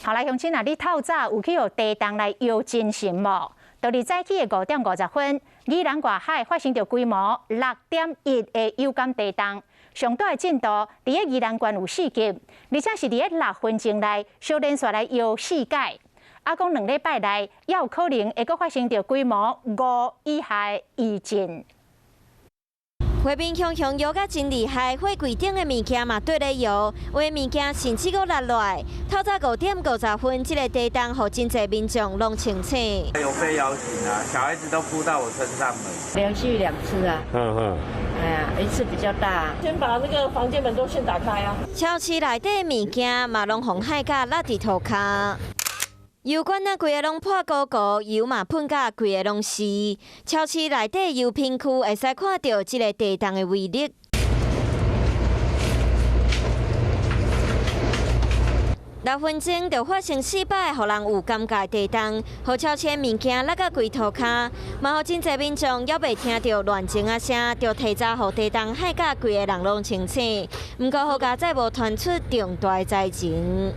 后来乡亲啊，你透早有去互地动来摇真神无？就伫早起的5:50，宜兰外海发生着规模6.1的有感地动，上大的震度伫个宜兰县有4级，而且是伫个6分钟内小连续来摇4届。啊，讲2礼拜内也有可能会阁发生着规模5以下的余震。 花边熊熊摇甲真厉害，火柜顶的物件嘛对咧摇，有的物件甚至阁落来。透早5:50，这个地动，互真侪民众拢清醒。有被摇醒啊，小孩子都扑到我身上了。连续2次啊。哎呀，一次比较大。先把那个房间门都先打开啊。超市内底的物件嘛拢红海甲落伫涂骹。 油管啊，规个拢破糊糊，油嘛喷甲规个拢是。超市内底油品区会使看到这个地动的威力。6分钟就发生4摆，互人有感觉地动，互超市物件落甲规涂骹，嘛互真侪民众还袂听到乱情啊声，就提早互地动害甲规个人拢清醒。毋过好佳哉无传出重大灾情。